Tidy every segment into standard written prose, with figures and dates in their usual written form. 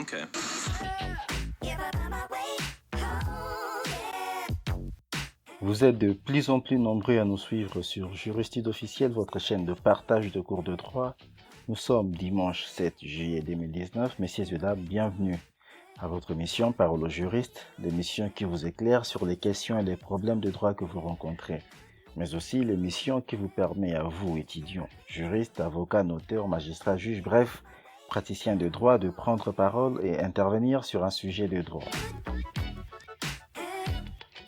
Okay. Vous êtes de plus en plus nombreux à nous suivre sur Juristide Officiel, votre chaîne de partage de cours de droit. Nous sommes dimanche 7 juillet 2019. Messieurs et dames, bienvenue à votre émission Parole aux juristes, l'émission qui vous éclaire sur les questions et les problèmes de droit que vous rencontrez, mais aussi l'émission qui vous permet à vous, étudiants, juristes, avocats, notaires, magistrats, juges, bref, praticiens de droit, de prendre parole et intervenir sur un sujet de droit.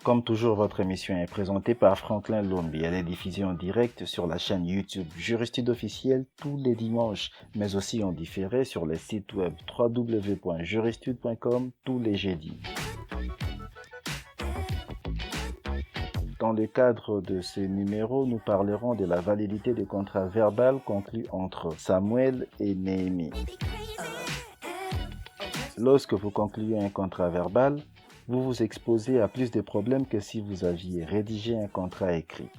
Comme toujours, votre émission est présentée par Franklin Lombi. Elle est diffusée en direct sur la chaîne YouTube Juristide Officiel tous les dimanches, mais aussi en différé sur les sites web www.juristide.com tous les jeudis. Dans le cadre de ce numéro, nous parlerons de la validité des contrats verbaux conclus entre Samuel et Néhémie. Lorsque vous concluez un contrat verbal, vous vous exposez à plus de problèmes que si vous aviez rédigé un contrat écrit.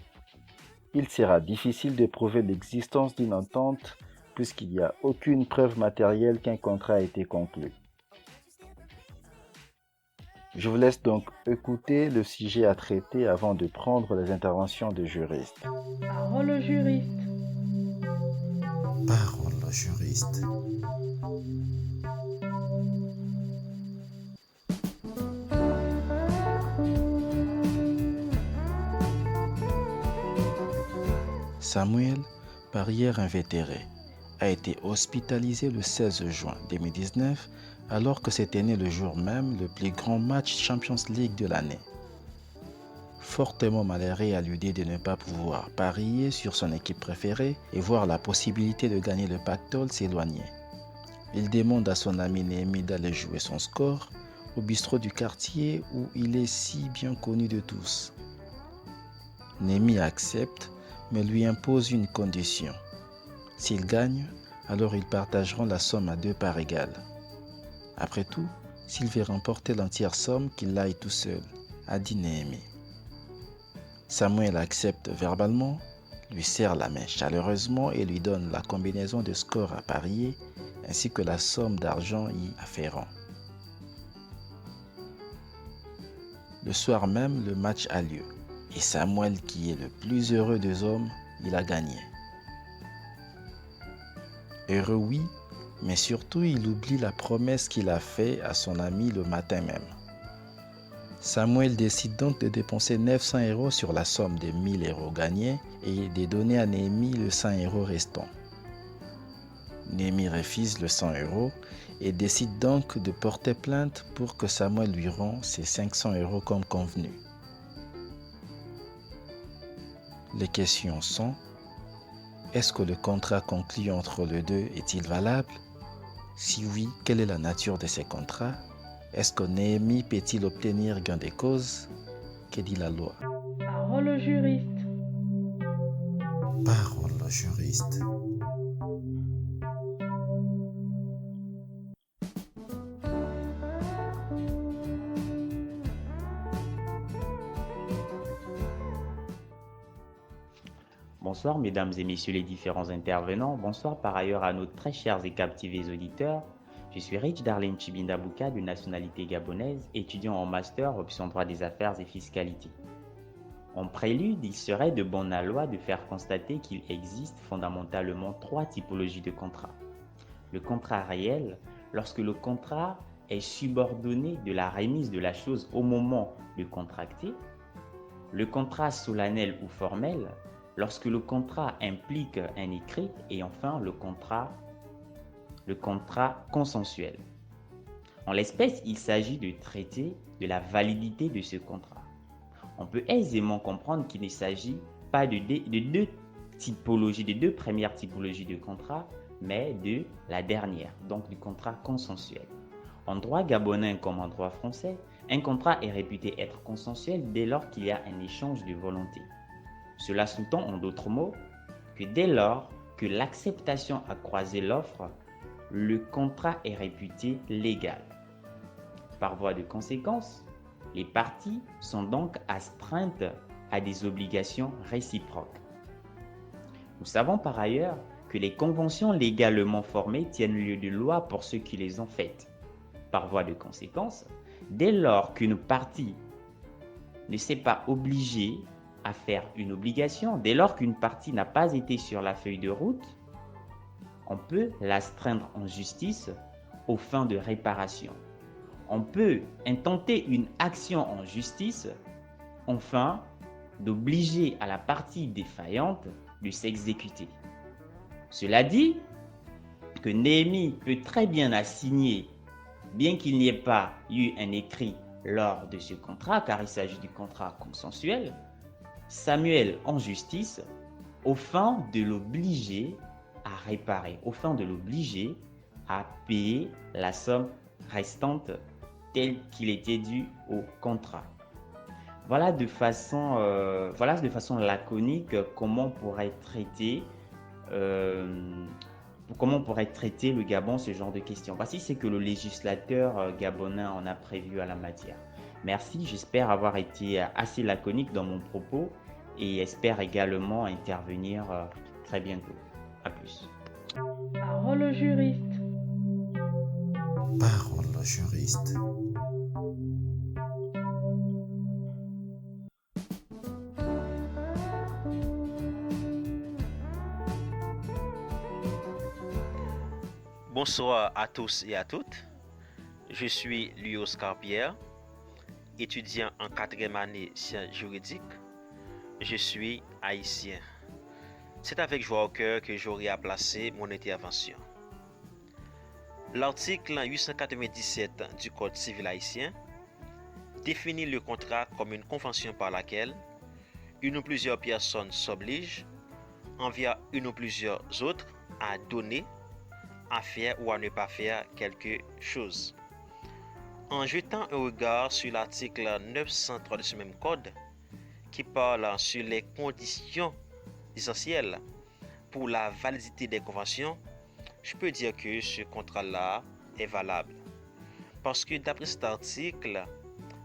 Il sera difficile de prouver l'existence d'une entente puisqu'il n'y a aucune preuve matérielle qu'un contrat a été conclu. Je vous laisse donc écouter le sujet à traiter avant de prendre les interventions de juristes. Parole au juriste. Parole au juriste. Samuel, par hier invétéré, a été hospitalisé le 16 juin 2019 alors que s'était né le jour même le plus grand match Champions League de l'année. Fortement malheureux à l'idée de ne pas pouvoir parier sur son équipe préférée et voir la possibilité de gagner le pactole s'éloigner. Il demande à son ami Néhémie d'aller jouer son score au bistrot du quartier où il est si bien connu de tous. Néhémie accepte mais lui impose une condition. S'il gagne, alors ils partageront la somme à 2 parts égales. Après tout, s'il veut remporter l'entière somme, qu'il aille tout seul, a dit Néhémie. Samuel accepte verbalement, lui serre la main chaleureusement et lui donne la combinaison de scores à parier ainsi que la somme d'argent y afférent. Le soir même, le match a lieu. Et Samuel, qui est le plus heureux des hommes, il a gagné. Heureux, oui, mais surtout il oublie la promesse qu'il a faite à son ami le matin même. Samuel décide donc de dépenser 900 € sur la somme de 1000 € gagnés et de donner à Néhémie le 100 € restant. Néhémie refuse le 100 € et décide donc de porter plainte pour que Samuel lui rende ses 500 € comme convenu. Les questions sont: est-ce que le contrat conclu entre les deux est-il valable? Si oui, quelle est la nature de ces contrats? Est-ce que Néhémie peut-il obtenir gain de cause? Que dit la loi? Parole au juriste. Parole au juriste. Bonsoir mesdames et messieurs les différents intervenants. Bonsoir par ailleurs à nos très chers et captivés auditeurs. Je suis Rich Darlene Chibinda Bouka de nationalité gabonaise, étudiant en master option droit des affaires et fiscalité. En prélude, il serait de bonne loi de faire constater qu'il existe fondamentalement 3 typologies de contrats. Le contrat réel, lorsque le contrat est subordonné de la remise de la chose au moment de contracter. Le contrat solennel ou formel, lorsque le contrat implique un écrit, et enfin le contrat consensuel. En l'espèce, il s'agit de traiter de la validité de ce contrat. On peut aisément comprendre qu'il ne s'agit pas de deux premières typologies de contrat, mais de la dernière, donc du contrat consensuel. En droit gabonais comme en droit français, un contrat est réputé être consensuel dès lors qu'il y a un échange de volonté. Cela sous-tend en d'autres mots que dès lors que l'acceptation a croisé l'offre, le contrat est réputé légal. Par voie de conséquence, les parties sont donc astreintes à des obligations réciproques. Nous savons par ailleurs que les conventions légalement formées tiennent lieu de loi pour ceux qui les ont faites. Par voie de conséquence, dès lors qu'une partie ne s'est pas obligée à faire une obligation, dès lors qu'une partie n'a pas été sur la feuille de route, on peut l'astreindre en justice aux fins de réparation. On peut intenter une action en justice afin d'obliger à la partie défaillante de s'exécuter. Cela dit, que Néhémie peut très bien assigner, bien qu'il n'y ait pas eu un écrit lors de ce contrat, car il s'agit du contrat consensuel, Samuel en justice, aux fins de l'obliger à réparer, aux fins de l'obliger à payer la somme restante telle qu'il était dû au contrat. Voilà de façon laconique comment pourrait traiter le Gabon ce genre de questions. Voici ce que le législateur gabonais en a prévu à la matière. Merci, j'espère avoir été assez laconique dans mon propos et espère également intervenir très bientôt. À plus. Parole au juriste. Parole au juriste. Bonsoir à tous et à toutes. Je suis Louis Oscar Pierre, étudiant en 4e année sciences juridiques. Je suis haïtien. C'est avec joie au cœur que j'aurai à placer mon intervention. L'article 897 du Code civil haïtien définit le contrat comme une convention par laquelle une ou plusieurs personnes s'obligent envers une ou plusieurs autres à donner, à faire ou à ne pas faire quelque chose. En jetant un regard sur l'article 903 de ce même code, qui parle sur les conditions essentielles pour la validité des conventions, je peux dire que ce contrat-là est valable. Parce que d'après cet article,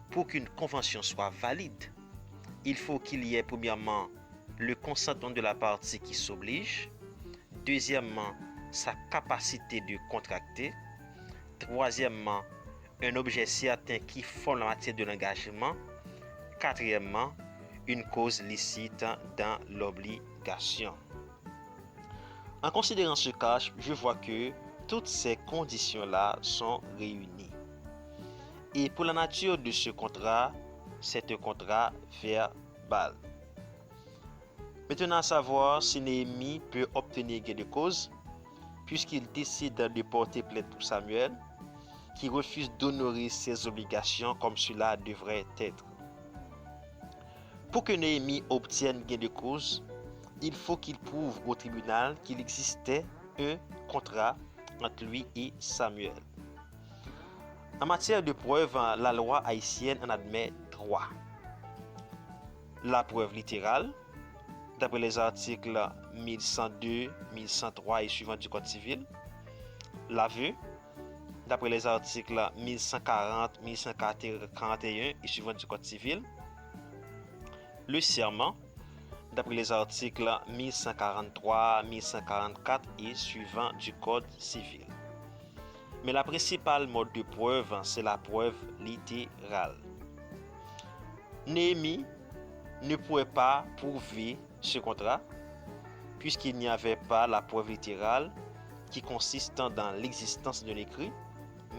pour qu'une convention soit valide, il faut qu'il y ait premièrement le consentement de la partie qui s'oblige, deuxièmement, sa capacité de contracter, troisièmement, un objet certain qui forme la matière de l'engagement, quatrièmement, une cause licite dans l'obligation. En considérant ce cas, je vois que toutes ces conditions-là sont réunies. Et pour la nature de ce contrat, c'est un contrat verbal. Maintenant, à savoir si Néhémie peut obtenir gain de cause, puisqu'il décide de porter plainte pour Samuel, qui refuse d'honorer ses obligations comme cela devrait être. Pour que Néhémie obtienne gain de cause, il faut qu'il prouve au tribunal qu'il existait un contrat entre lui et Samuel. En matière de preuve, la loi haïtienne en admet 3. La preuve littérale, d'après les articles 1102, 1103 et suivants du Code civil. L'aveu, d'après les articles 1140, 1141 et suivants du Code civil. Le serment, d'après les articles 1143, 1144 et suivants du Code civil. Mais la principale mode de preuve, c'est la preuve littérale. Néhémie ne pouvait pas prouver ce contrat puisqu'il n'y avait pas la preuve littérale qui consiste dans l'existence de l'écrit,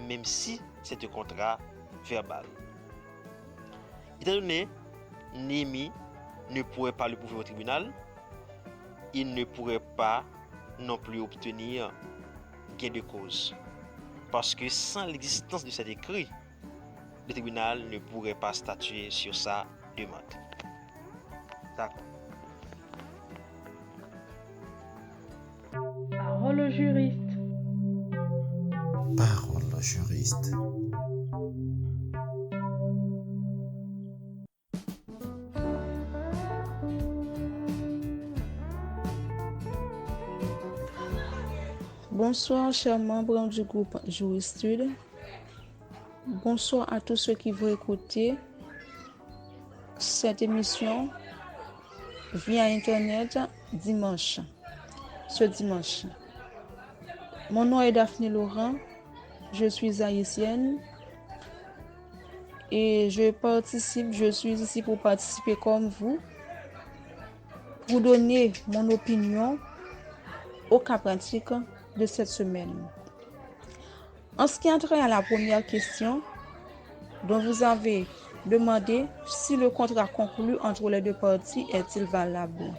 même si c'est un contrat verbal. Étant donné, Néhémie ne pourrait pas le prouver au tribunal, il ne pourrait pas non plus obtenir gain de cause. Parce que sans l'existence de cet écrit, le tribunal ne pourrait pas statuer sur sa demande. D'accord. Parole au juriste. Parole au juriste. Bonsoir, chers membres du groupe Juristude. Bonsoir à tous ceux qui vont écouter cette émission via Internet ce dimanche. Mon nom est Daphné Laurent je suis haïtienne et je suis ici pour participer comme vous, pour donner mon opinion au cas pratique de cette semaine. En ce qui a trait à la première question, dont vous avez demandé si le contrat conclu entre les deux parties est-il valable.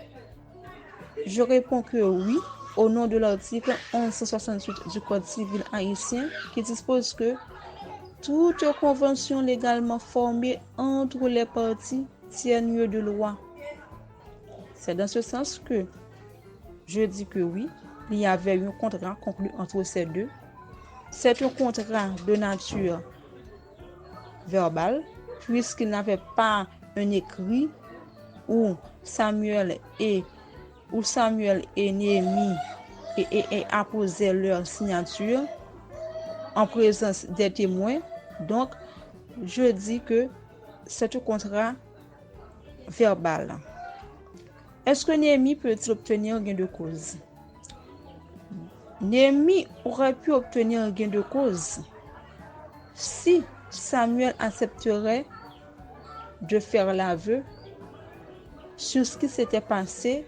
Je réponds que oui, au nom de l'article 1168 du Code civil haïtien qui dispose que toute convention légalement formée entre les parties tient lieu de loi. C'est dans ce sens que je dis que oui, il y avait eu un contrat conclu entre ces deux. C'est un contrat de nature verbale, puisqu'il n'avait pas un écrit où Samuel et Néhémie et apposaient leur signature en présence des témoins. Donc, je dis que c'est un contrat verbal. Est-ce que Néhémie peut-il obtenir gain de cause? Néhémie aurait pu obtenir gain de cause si Samuel accepterait de faire l'aveu sur ce qui s'était passé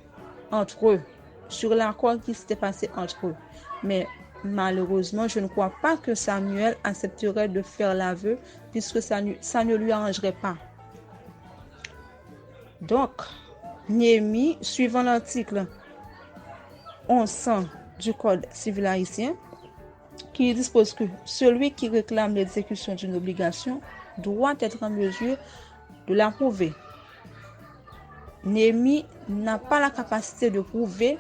entre eux, sur l'accord qui s'était passé entre eux. Mais malheureusement, je ne crois pas que Samuel accepterait de faire l'aveu puisque ça ne lui arrangerait pas. Donc, Néhémie, suivant l'article 1100 du Code civil haïtien, qui dispose que celui qui réclame l'exécution d'une obligation doit être en mesure de la prouver. Néhémie n'a pas la capacité de prouver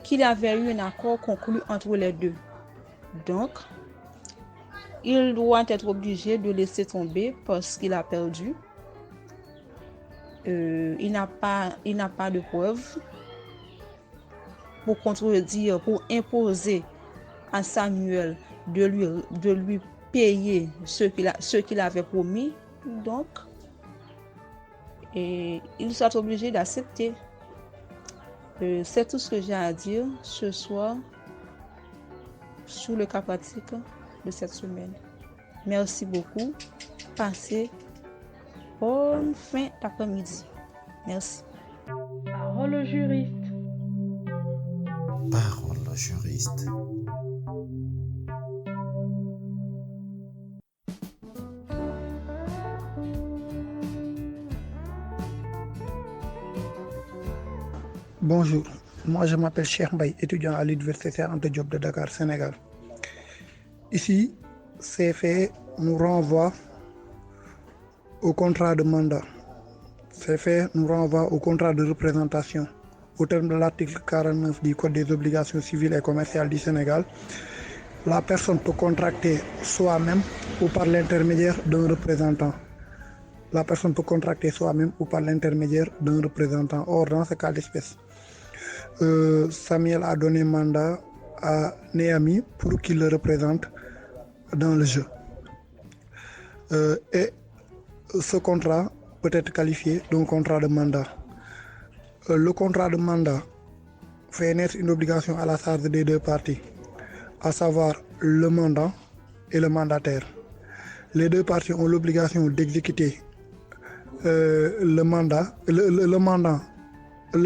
qu'il avait eu un accord conclu entre les deux. Donc, il doit être obligé de laisser tomber parce qu'il a perdu. Il n'a pas de preuves pour contredire, pour imposer à Samuel de lui payer ce qu'il avait promis. Donc, il soit obligé d'accepter. C'est tout ce que j'ai à dire ce soir sur le cas pratique de cette semaine. Merci beaucoup. Passez bonne fin d'après-midi. Merci. Parole au juriste. Parole au juriste. Bonjour, moi je m'appelle Cheikh Mbaye, étudiant à l'Université Cheikh Anta Diop de Dakar, Sénégal. Ici, ces faits nous renvoient au contrat de mandat. Ces faits nous renvoient au contrat de représentation. Au terme de l'article 49 du Code des obligations civiles et commerciales du Sénégal, la personne peut contracter soi-même ou par l'intermédiaire d'un représentant. La personne peut contracter soi-même ou par l'intermédiaire d'un représentant. Or, dans ce cas d'espèce, Samuel a donné mandat à Néhémie pour qu'il le représente dans le jeu. Et ce contrat peut être qualifié d'un contrat de mandat. Le contrat de mandat fait naître une obligation à la charge des deux parties, à savoir le mandant et le mandataire. Les deux parties ont l'obligation d'exécuter le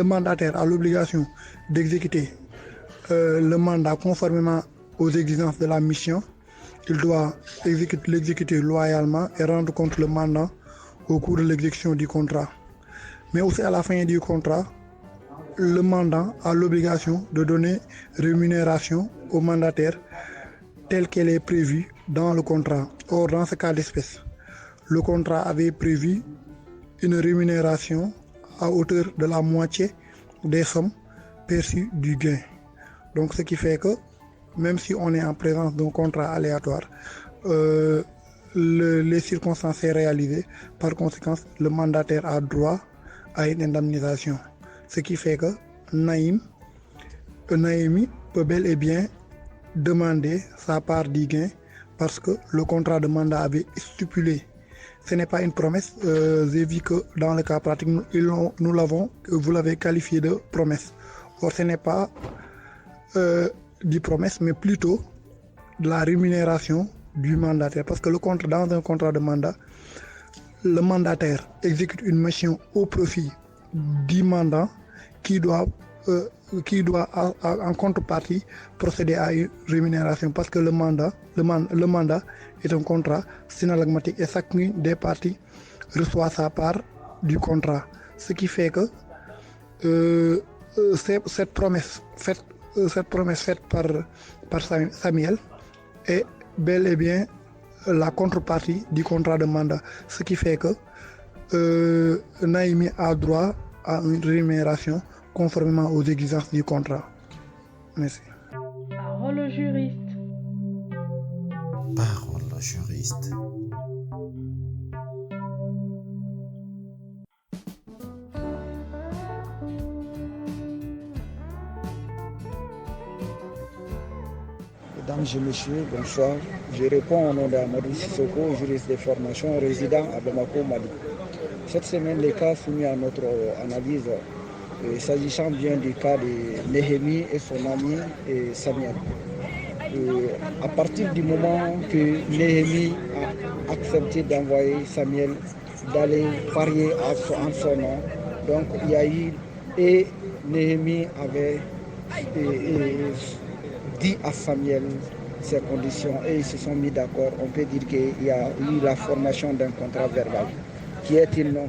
mandataire a l'obligation d'exécuter le mandat conformément aux exigences de la mission. Il doit l'exécuter loyalement et rendre compte le mandant au cours de l'exécution du contrat. Mais aussi à la fin du contrat, le mandant a l'obligation de donner rémunération au mandataire telle qu'elle est prévue dans le contrat. Or, dans ce cas d'espèce, le contrat avait prévu une rémunération à hauteur de la moitié des sommes perçues du gain. Donc ce qui fait que même si on est en présence d'un contrat aléatoire, les circonstances sont réalisées. Par conséquent, le mandataire a droit à une indemnisation. Ce qui fait que Néhémie peut bel et bien demander sa part du gain parce que le contrat de mandat avait stipulé. Ce n'est pas une promesse. J'ai vu que dans le cas pratique, vous l'avez qualifié de promesse. Or, ce n'est pas des promesses, mais plutôt de la rémunération du mandataire. Parce que dans un contrat de mandat, le mandataire exécute une mission au profit du mandant qui doit en contrepartie procéder à une rémunération, parce que le mandat est un contrat synalagmatique et chacune des parties reçoit sa part du contrat, ce qui fait que cette promesse faite par Samuel est bel et bien la contrepartie du contrat de mandat, ce qui fait que Naimi a droit à une rémunération conformément aux exigences du contrat. Merci. Parole au juriste. Parole au juriste. Mesdames et messieurs, bonsoir. Je réponds au nom d'Amadou Sissoko, juriste de formation résident à Bamako, Mali. Cette semaine, les cas soumis à notre analyse, s'agissant bien du cas de Néhémie et son ami Samuel. À partir du moment que Néhémie a accepté d'envoyer Samuel d'aller parier en son nom, donc il y a eu, et Néhémie avait dit à Samuel ces conditions et ils se sont mis d'accord. On peut dire qu'il y a eu la formation d'un contrat verbal qui est une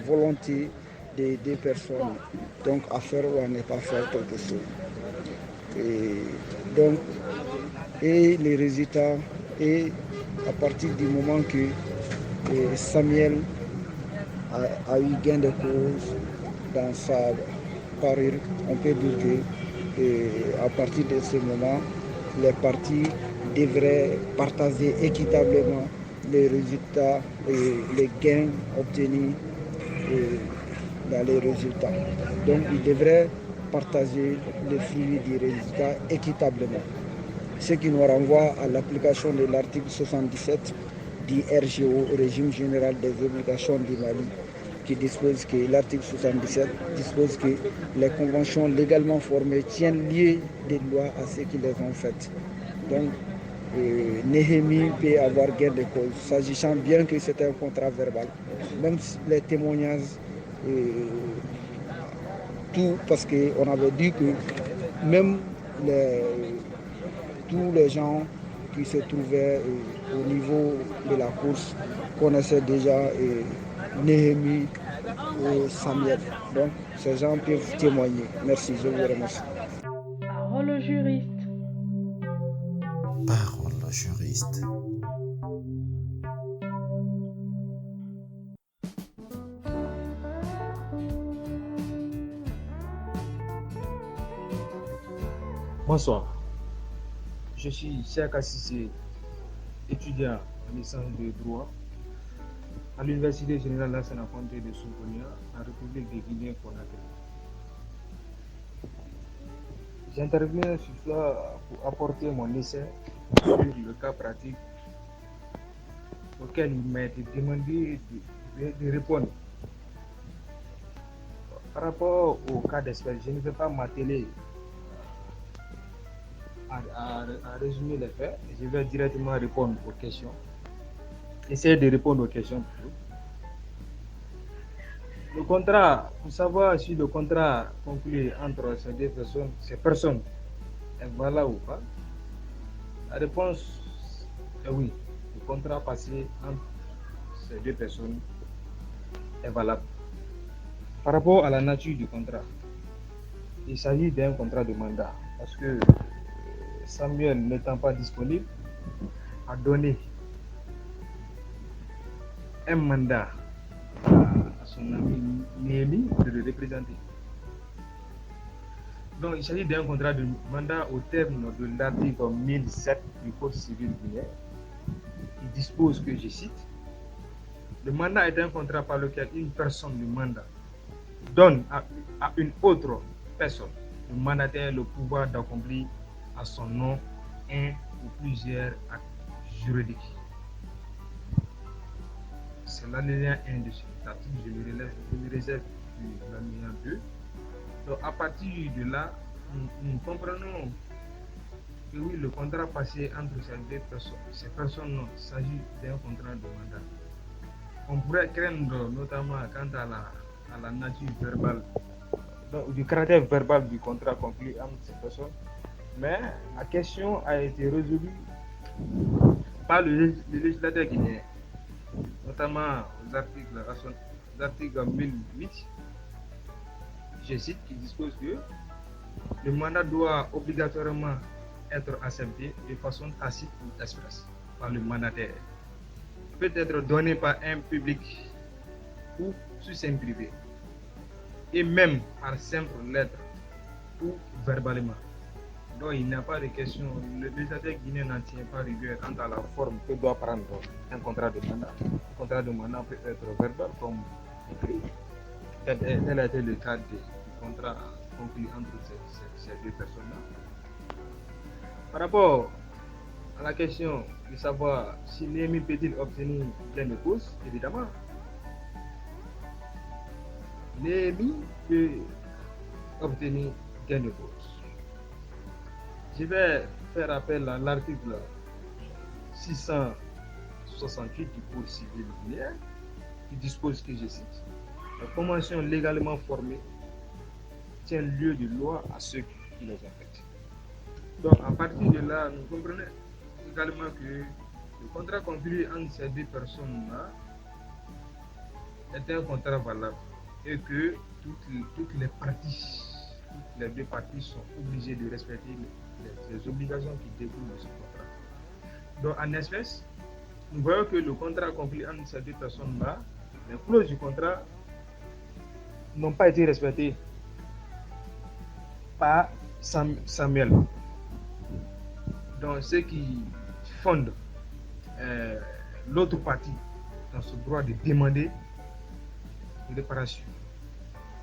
volonté des deux personnes, donc à faire ou à ne pas faire quelque chose. Et les résultats, et à partir du moment que Samuel a eu gain de cause dans sa parure, on peut dire que à partir de ce moment, les parties devraient partager équitablement les résultats et les gains obtenus dans les résultats. Donc, ils devraient partager les fruits du résultat équitablement. Ce qui nous renvoie à l'application de l'article 77 du RGO, Régime général des obligations du Mali, qui dispose que l'article 77 dispose que les conventions légalement formées tiennent lieu des lois à ceux qui les ont faites. Donc, Néhémie peut avoir gain de cause, s'agissant bien que c'est un contrat verbal. Même les témoignages, tout, parce qu'on avait dit que même tous les gens qui se trouvaient au niveau de la course connaissaient déjà Néhémie et Samuel. Donc, ces gens peuvent témoigner. Merci, je vous remercie. Parole au juriste. Parole au juriste. Bonsoir. Je suis Cheikh Assissé, étudiant en licence de droit à l'Université générale Lassana Conté de Soumbonia, en République de Guinée-Conakry. J'interviens sur cela pour apporter mon essai sur le cas pratique auquel il m'a été demandé de répondre. Par rapport au cas d'espèce, je ne vais pas m'atteler à résumer les faits, je vais directement répondre aux questions. Essayer de répondre aux questions plutôt. Le contrat, pour savoir si le contrat conclu entre ces personnes est valable ou pas, la réponse est oui. Le contrat passé entre ces deux personnes est valable. Par rapport à la nature du contrat, il s'agit d'un contrat de mandat parce que Samuel, n'étant pas disponible, a donné un mandat à son ami Néhémie de le représenter. Donc, il s'agit d'un contrat de mandat au terme de l'article 1007 du Code civil guinéen, qui dispose que, je cite, le mandat est un contrat par lequel une personne du mandat donne à une autre personne, le mandataire, le pouvoir d'accomplir à son nom un ou plusieurs actes juridiques. C'est l'alinéa 1 de cet article, je me réserve l'alinéa 2. Donc à partir de là, nous comprenons que oui, le contrat passé entre ces personnes, non, il s'agit d'un contrat de mandat. On pourrait craindre notamment quant à la nature verbale, donc, du caractère verbal du contrat conclu entre ces personnes, mais la question a été résolue par le législateur guinéen, notamment aux articles 1008, je cite, qui dispose que le mandat doit obligatoirement être accepté de façon tacite ou expresse par le mandataire, peut être donné par un public ou sous seing privé, et même par simple lettre ou verbalement. Donc il n'y a pas de question, le législateur guinéen n'en tient pas rigueur quant à la forme que doit prendre un contrat de mandat. Un contrat de mandat peut être verbal comme écrit. Tel a été le cas du contrat conclu entre ces deux personnes-là. Par rapport à la question de savoir si Némi peut-il obtenir gain de cause, évidemment, Némi peut obtenir gain de cause. Je vais faire appel à l'article 668 du Code civil guinéen qui dispose que, je cite, la convention légalement formée tient lieu de loi à ceux qui les affectent. Donc, à partir de là, nous comprenons également que le contrat conclu entre ces deux personnes-là est un contrat valable et que toutes les deux parties sont obligées de respecter les obligations qui découlent de ce contrat. Donc, en espèce, nous voyons que le contrat conclu entre ces deux personnes-là, les clauses du contrat n'ont pas été respectées par Samuel. Donc, ce qui fonde l'autre partie dans ce droit de demander une réparation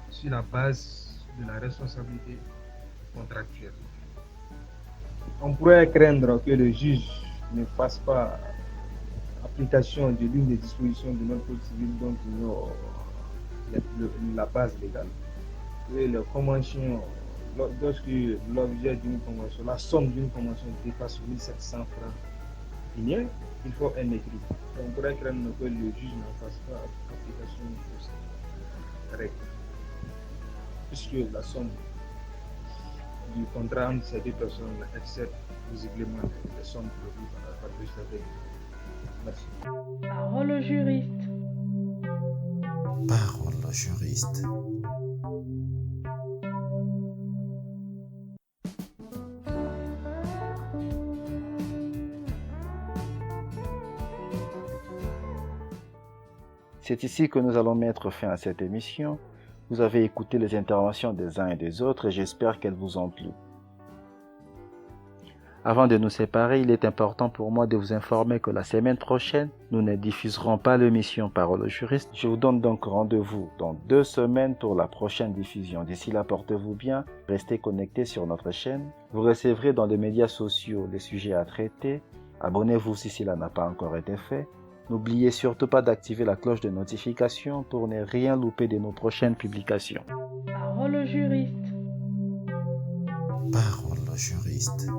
sur la base de la responsabilité contractuelle. On pourrait craindre que le juge ne fasse pas application de l'une des dispositions de notre code civil dont ignore la base légale. Et la convention, lorsque l'objet d'une convention, la somme d'une convention dépasse 1700 francs guinéens, il faut un écrit. On pourrait craindre que le juge ne fasse pas application de cette règle, puisque la somme du contrat entre ces deux personnes excède visiblement les sommes prévues par le législateur. Merci. Parole au juriste. Parole au juriste. C'est ici que nous allons mettre fin à cette émission. Vous avez écouté les interventions des uns et des autres et j'espère qu'elles vous ont plu. Avant de nous séparer, il est important pour moi de vous informer que la semaine prochaine, nous ne diffuserons pas l'émission Parole au juriste. Je vous donne donc rendez-vous dans 2 semaines pour la prochaine diffusion. D'ici là, portez-vous bien, restez connectés sur notre chaîne. Vous recevrez dans les médias sociaux les sujets à traiter. Abonnez-vous si cela n'a pas encore été fait. N'oubliez surtout pas d'activer la cloche de notification pour ne rien louper de nos prochaines publications. Parole au juriste. Parole au juriste.